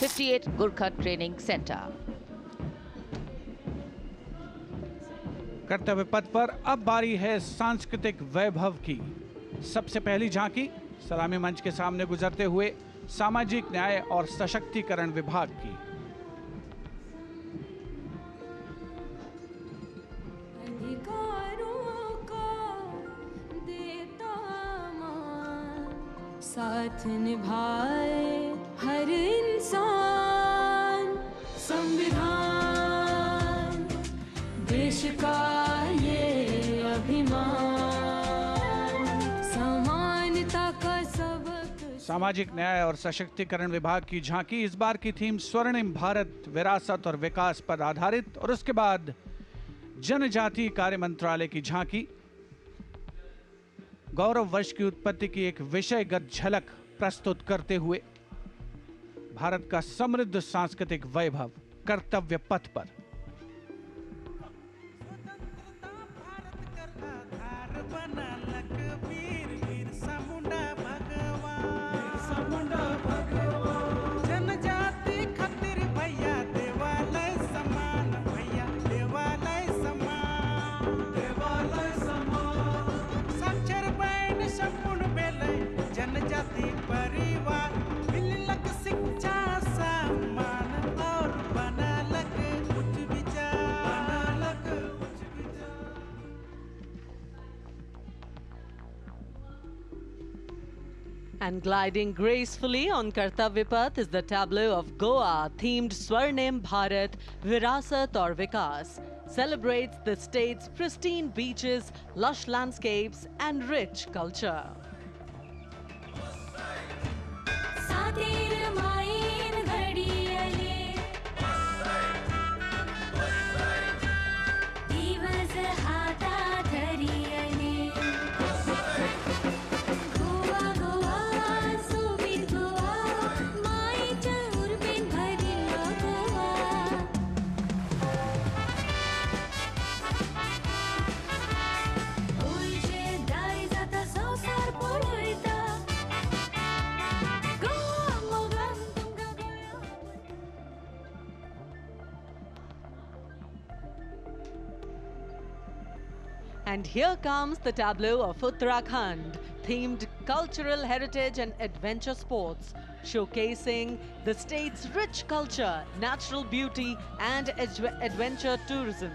58 Gurkha Training Center. कर्तव्य पथ पर अब बारी है सांस्कृतिक वैभव की। सबसे पहली झांकी सलामी मंच के सामने गुजरते हुए सामाजिक न्याय और सशक्तिकरण विभाग की। साथ निभाए हर इंसान, संविधान देश का ये अभिमान, समानता का सबक। सामाजिक न्याय और सशक्तिकरण विभाग की झांकी। इस बार की थीम स्वर्णिम भारत, विरासत और विकास पर आधारित, और उसके बाद जनजातीय कार्य मंत्रालय की झांकी। गौरव वर्ष की उत्पत्ति की एक विषयगत झलक प्रस्तुत करते हुए भारत का समृद्ध सांस्कृतिक वैभव कर्तव्य पथ पर। And gliding gracefully on Kartavya Path is the tableau of Goa, themed Swarnim Bharat, Virasat aur Vikas. Celebrates the state's pristine beaches, lush landscapes and rich culture. And here comes the tableau of Uttarakhand, themed cultural heritage and adventure sports, showcasing the state's rich culture, natural beauty and adventure tourism.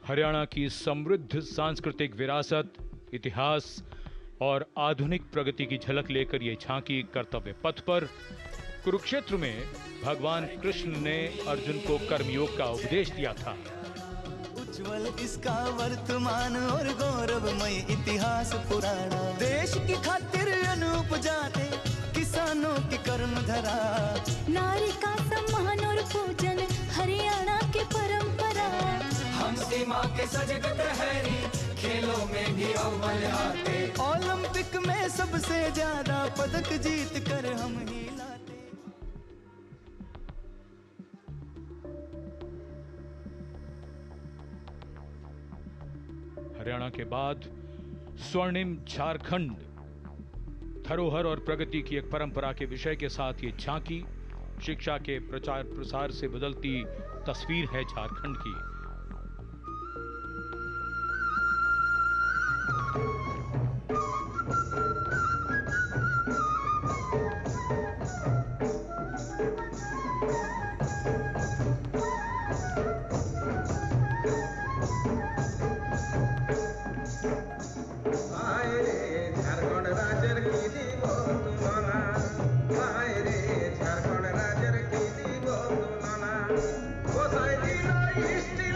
Haryana की समृद्ध सांस्कृतिक विरासत, इतिहास और आधुनिक प्रगति की झलक लेकर ये झांकी कर्तव्य पथ पर। कुरुक्षेत्र में भगवान कृष्ण ने अर्जुन को कर्मयोग का उपदेश दिया था। उज्जवल इसका वर्तमान और गौरवमय इतिहास पुराना, देश की खातिर अनूप जाते किसानों की कर्म धरा, नारी का सम्मान और पूजन हरियाणा की परंपरा। हम सीमा के सजग प्रहरी, खेलों में भी अव्वल आते, ओलंपिक में सबसे ज्यादा पदक जीत कर हम ही लाते। हरियाणा के बाद स्वर्णिम झारखंड, धरोहर और प्रगति की एक परंपरा के विषय के साथ ये झांकी शिक्षा के प्रचार प्रसार से बदलती तस्वीर है झारखंड की। झारखंड राज्य की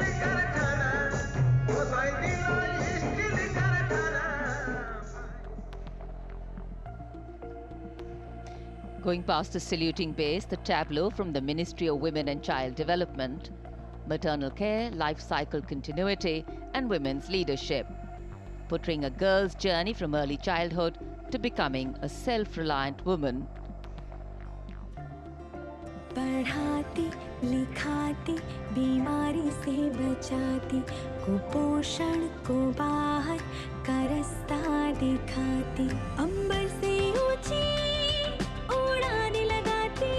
Going past the saluting base, the tableau from the Ministry of Women and Child Development, maternal care, life cycle continuity, and women's leadership, portraying a girl's journey from early childhood to becoming a self-reliant woman. पढ़ाती लिखाती बीमारी से बचाती कुपोषण को बाहर का रास्ता दिखाती अंबर से ऊंची उड़ान लगाती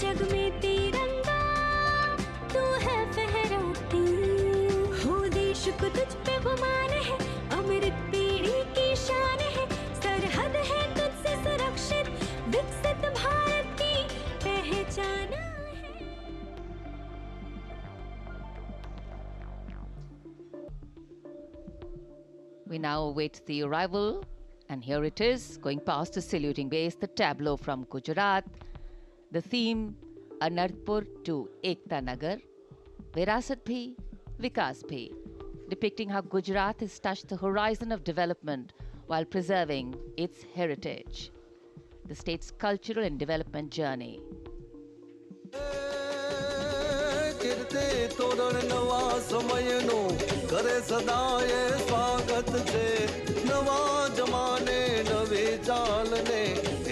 जग में तिरंगा तू है फहराती हो देश को तुझ पे गुमान है अमृत पीढ़ी की शान है सरहद है तुझसे सुरक्षित विकसित भारत की पहचान है। We now await the arrival, and here it is, going past the saluting base, the tableau from Gujarat. The theme, Anandpur to Ekta Nagar, Virasat Bhi, Vikas Bhi, depicting how Gujarat has touched the horizon of development while preserving its heritage. The state's cultural and development journey. किरते तोरण नवा समयनो करे सदाए स्वागत छे नवा जमाने नवी चालने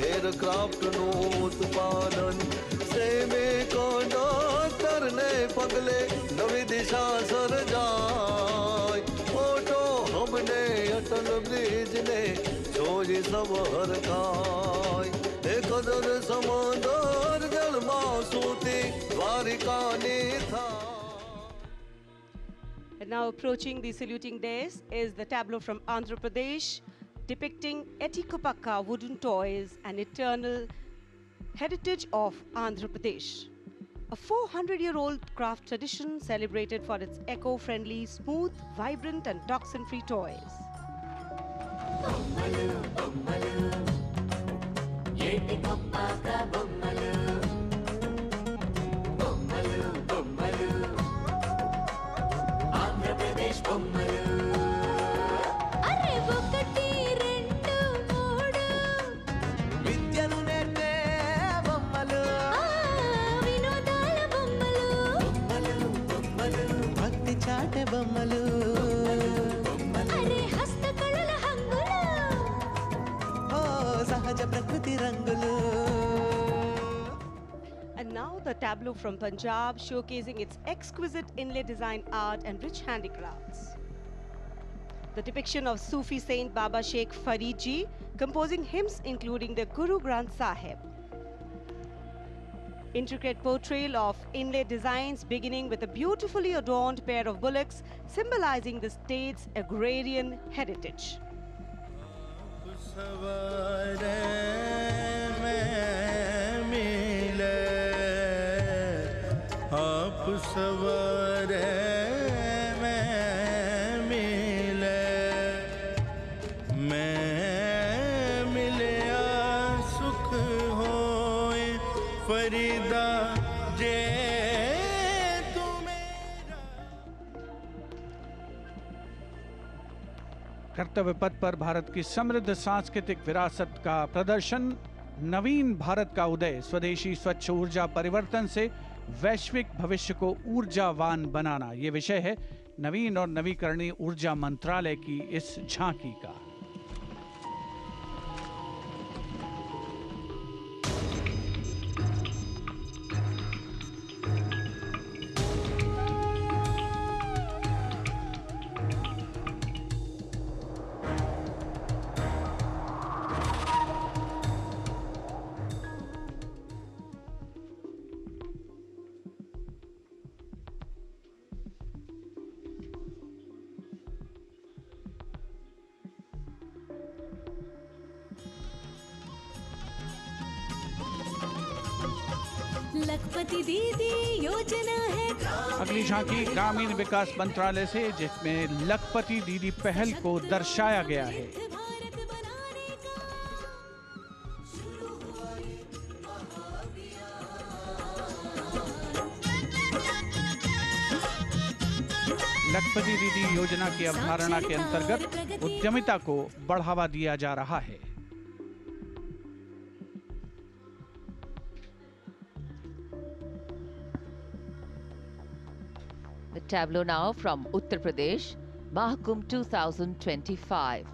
aircraft no उत्पादन सैनिको डॉक्टर ने पगले नवी दिशा सर्जाय ओटो हमने अटल ब्रिज ने जोई सब हरकाय एक कदर समंदर जल मासूती द्वारिका ने था। And now approaching the saluting dais is the tableau from Andhra Pradesh, depicting Etikopaka wooden toys, an eternal heritage of Andhra Pradesh. A 400-year-old craft tradition celebrated for its eco-friendly, smooth, vibrant and toxin-free toys. अरे ఒకటి రెండు మూడు విద్యను నేర్పే బొమ్మలు వినోదాల బొమ్మలు భక్తి చాటే బొమ్మలు అరే హస్తకళల హంగులు ఓ సహజ ప్రకృతి రంగులు. And now the tableau from Punjab, showcasing its exquisite inlay design art and rich handicrafts. The depiction of Sufi saint Baba Sheikh Farid Ji, composing hymns including the Guru Granth Sahib. Intricate portrayal of inlay designs beginning with a beautifully adorned pair of bullocks, symbolizing the state's agrarian heritage. कर्तव्य पथ पर भारत की समृद्ध सांस्कृतिक विरासत का प्रदर्शन, नवीन भारत का उदय, स्वदेशी स्वच्छ ऊर्जा परिवर्तन से वैश्विक भविष्य को ऊर्जावान बनाना, ये विषय है नवीन और नवीकरणीय ऊर्जा मंत्रालय की इस झांकी का। लखपति दीदी योजना है अगली झांकी ग्रामीण विकास मंत्रालय से, जिसमें लखपति दीदी पहल को दर्शाया गया है। भारत बनाने का लखपति दीदी योजना की अवधारणा के अंतर्गत उद्यमिता को बढ़ावा दिया जा रहा है। The tableau now from Uttar Pradesh, Mahakumbh 2025.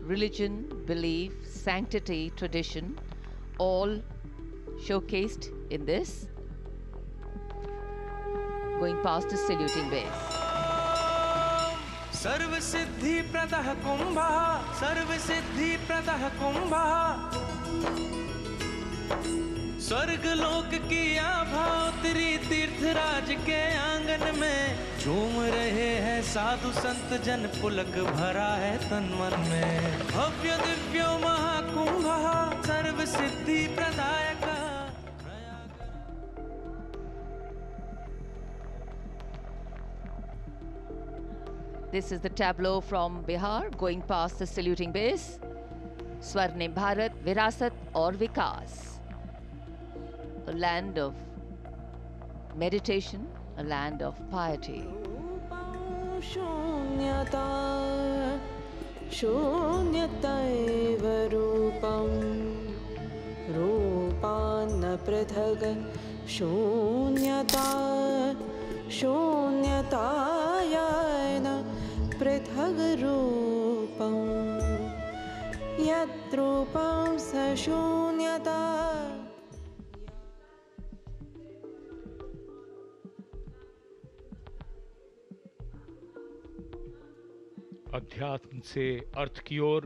Religion, belief, sanctity, tradition, all showcased in this. Going past the saluting base. सर्व सिद्धि प्रदः कुंभः, सर्व सिद्धि प्रदः कुंभः, स्वर्ग लोक की आभा उतरी तीर्थराज के आंगन में, झूम रहे हैं साधु संत जन, पुलक भरा है तन मन में, भव्य दिव्यो महाकुंभः सर्व सिद्धि प्रदायक। This is the tableau from Bihar going past the saluting base. Swarnim Bharat, Virasat aur Vikas. A land of meditation, a land of piety. शून्यता शून्यतैव रूपं रूपान्न पृथग् शून्यता शून्यतायन पृथग् रूपं यत् रूपं स शून्यता। अध्यात्म से अर्थ की ओर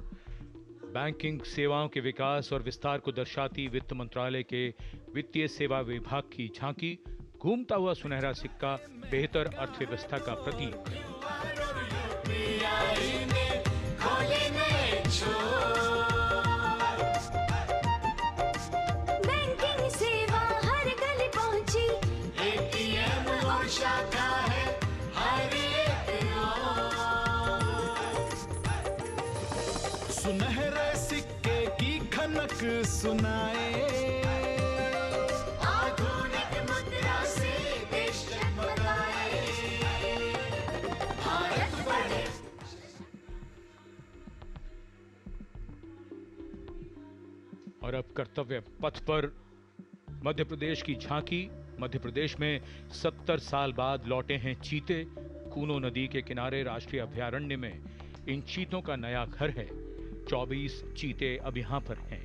बैंकिंग सेवाओं के विकास और विस्तार को दर्शाती वित्त मंत्रालय के वित्तीय सेवा विभाग की झांकी, घूमता हुआ सुनहरा सिक्का बेहतर अर्थव्यवस्था का प्रतीक। बैंकिंग सेवा हर गली पहुंची, एटीएम और शाखा है हर एक ओर। सुनहरे सिक्के की खनक सुनाए, और अब कर्तव्य पथ पर मध्य प्रदेश की झांकी। मध्य प्रदेश में 70 साल बाद लौटे हैं चीते। कूनो नदी के किनारे राष्ट्रीय अभयारण्य में इन चीतों का नया घर है। 24 चीते अब यहां पर हैं।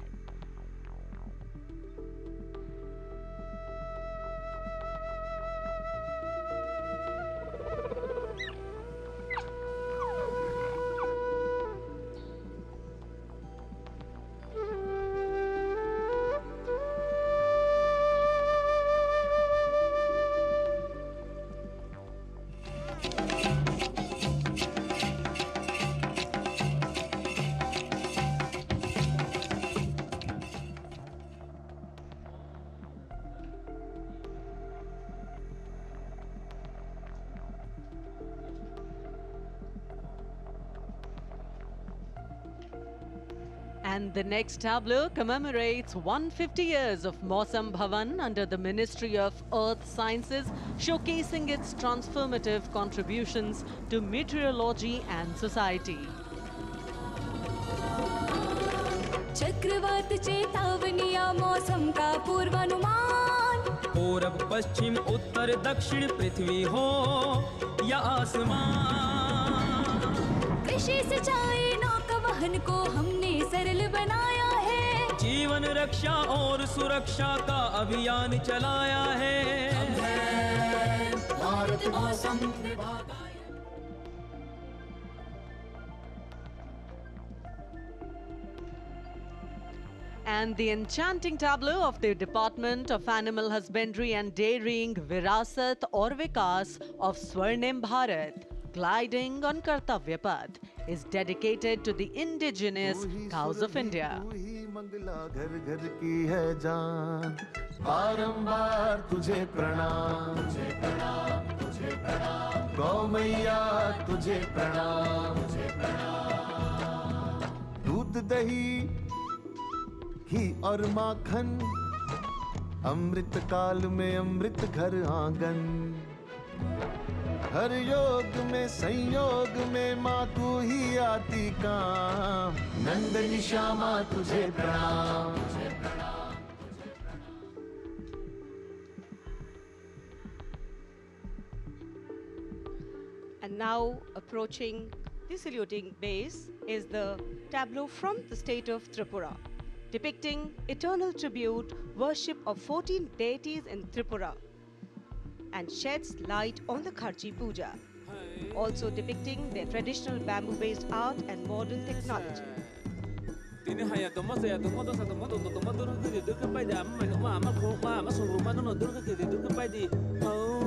And the next tableau commemorates 150 years of Mausam Bhavan under the Ministry of Earth Sciences, showcasing its transformative contributions to meteorology and society. चक्रवात चेतावनिया मौसम का पूर्वानुमान, पूरब पश्चिम उत्तर दक्षिण पृथ्वी हो या आसमान, कृषि सिंचाई नौका वहन को हमने सरल बनाया है, जीवन रक्षा और सुरक्षा का अभियान चलाया है। भारत मौसम विभाग। And the enchanting tableau of the Department of Animal Husbandry and Dairying, Virasat aur Vikas of Swarnim Bharat, gliding on Kartavya Path, is dedicated to the indigenous cows of India. Mangla घर घर की है जान, बारंबार तुझे प्रणाम, तुझे प्रणाम, तुझे प्रणाम, गौ मैया तुझे प्रणाम, तुझे प्रणाम। दूध दही घी और माखन, अमृत काल में अमृत घर आंगन, हर योग में संयोग में माँ तू ही आती काम, नंदनी श्यामा तुझे प्रणाम, तुझे प्रणाम, तुझे प्रणाम। And now approaching the saluting base is the tableau from the state of Tripura, depicting eternal tribute worship of 14 deities in Tripura and sheds light on the Kharchi Puja, also depicting their traditional bamboo-based art and modern technology. Tini haya tomo saya tomo dosa tomo tomo tomo durung kiri durung pai di amma ma ama ko ma ama so rumah no durung kiri durung pai di oh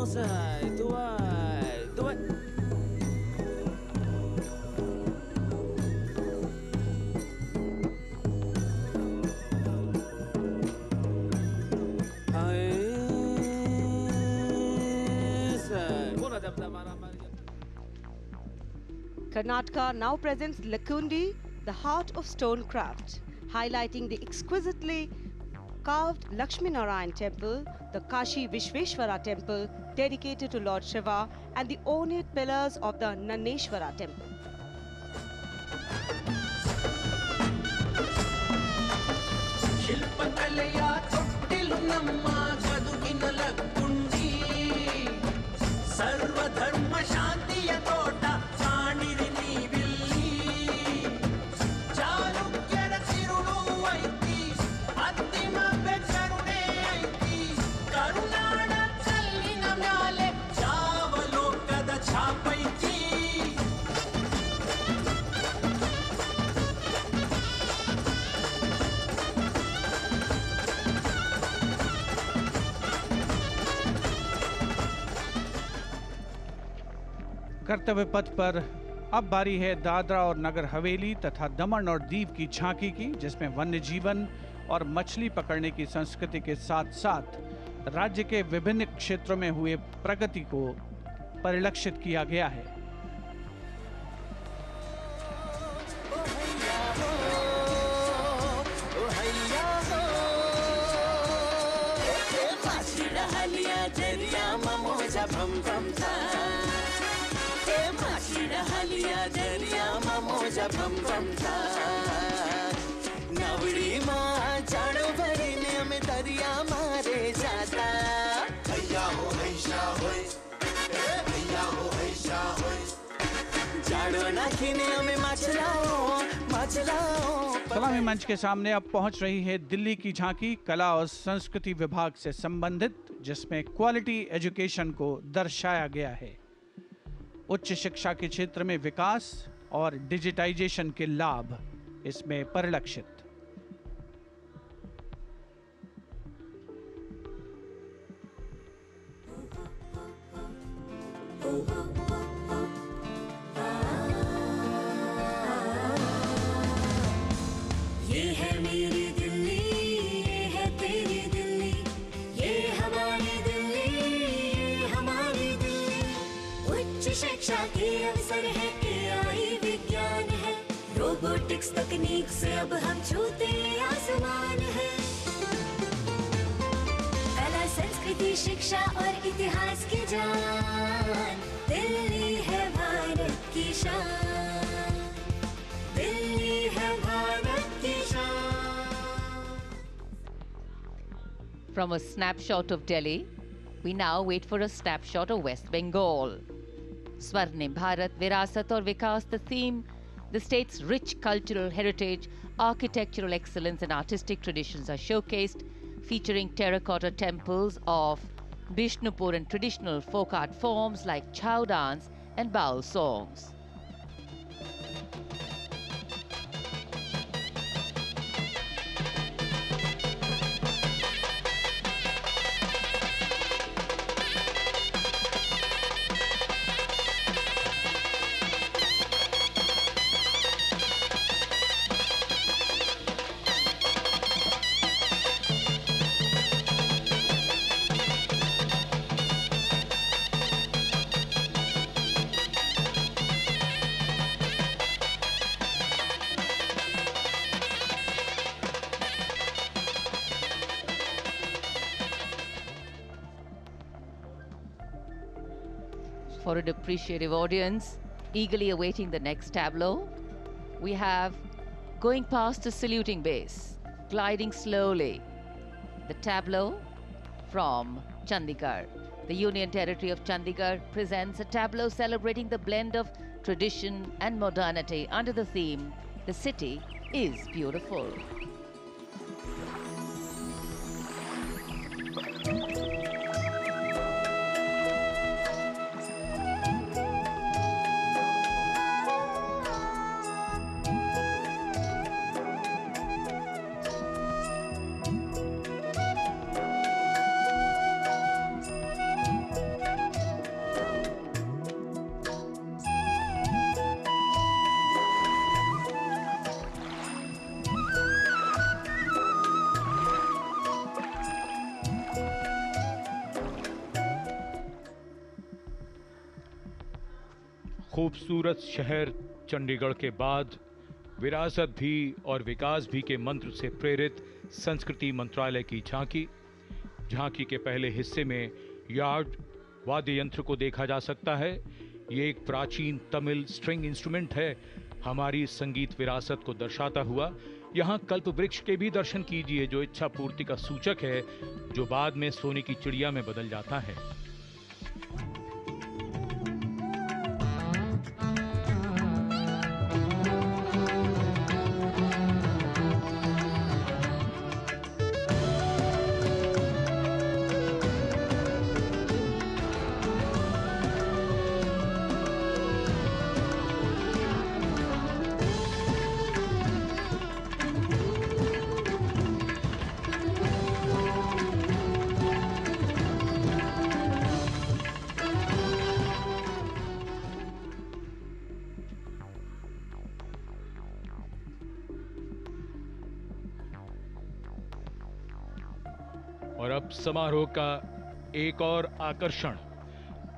sai tuai Karnataka now presents Lakundi, the heart of stone craft, highlighting the exquisitely carved Lakshmi Narayan temple, the Kashi Vishveshwara temple dedicated to Lord Shiva, and the ornate pillars of the Naneshwara temple. कर्तव्य पथ पर अब बारी है दादरा और नगर हवेली तथा दमन और दीव की झांकी की, जिसमें वन्य जीवन और मछली पकड़ने की संस्कृति के साथ साथ राज्य के विभिन्न क्षेत्रों में हुए प्रगति को परिलक्षित किया गया है। नवड़ी माँ जाड़ो भरीने में दरिया मारे जाता भैया हो हैशा होय भैया हो हैशा होय जाड़ो नाखिने में मचलाओ सलामी मंच के सामने अब पहुंच रही है दिल्ली की झांकी कला और संस्कृति विभाग से संबंधित, जिसमें क्वालिटी एजुकेशन को दर्शाया गया है। उच्च शिक्षा के क्षेत्र में विकास और डिजिटाइजेशन के लाभ इसमें परिलक्षित। ये है मेरी दिल्ली, ये है तेरी दिल्ली, ये हमारी दिल्ली, ये हमारी दिल्ली। उच्च शिक्षा के अवसर है, AI विज्ञान है, रोबोटिक्स तकनीक से अब हम छूते आसमान है। कला संस्कृति शिक्षा और इतिहास की जान, दिल्ली है भारत की शान, दिल्ली है भारत की शान। From a snapshot of Delhi, we now wait for a snapshot of West Bengal. Swarnim Bharat, Virasat aur Vikas, the theme, the state's rich cultural heritage, architectural excellence and artistic traditions are showcased, featuring terracotta temples of Bishnupur and traditional folk art forms like chow dance and baul songs. For an appreciative audience, eagerly awaiting the next tableau, we have going past the saluting base, gliding slowly, the tableau from Chandigarh. The Union Territory of Chandigarh presents a tableau celebrating the blend of tradition and modernity under the theme, "The City is Beautiful." खूबसूरत शहर चंडीगढ़ के बाद विरासत भी और विकास भी के मंत्र से प्रेरित संस्कृति मंत्रालय की झांकी के पहले हिस्से में यार्ड वाद्य यंत्र को देखा जा सकता है। ये एक प्राचीन तमिल स्ट्रिंग इंस्ट्रूमेंट है, हमारी संगीत विरासत को दर्शाता हुआ। यहाँ कल्प वृक्ष के भी दर्शन कीजिए, जो इच्छा पूर्ति का सूचक है, जो बाद में सोने की चिड़िया में बदल जाता है। और अब समारोह का एक और आकर्षण,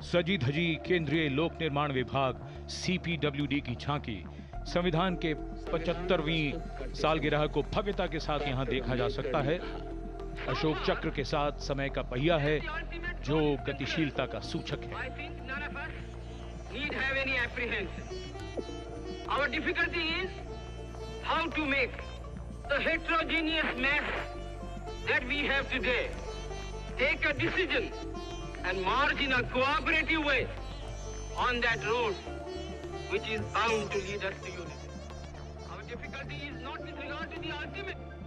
सजी धजी केंद्रीय लोक निर्माण विभाग CPWD की झांकी। संविधान के 75वीं सालगिरह को भव्यता के साथ यहां देखा जा सकता है। अशोक चक्र के साथ समय का पहिया है, जो गतिशीलता का सूचक है। Our difficulty is how to make the heterogeneous mass that we have today take a decision and march in a cooperative way on that road which is bound to lead us to unity. Our difficulty is not with regard to the ultimate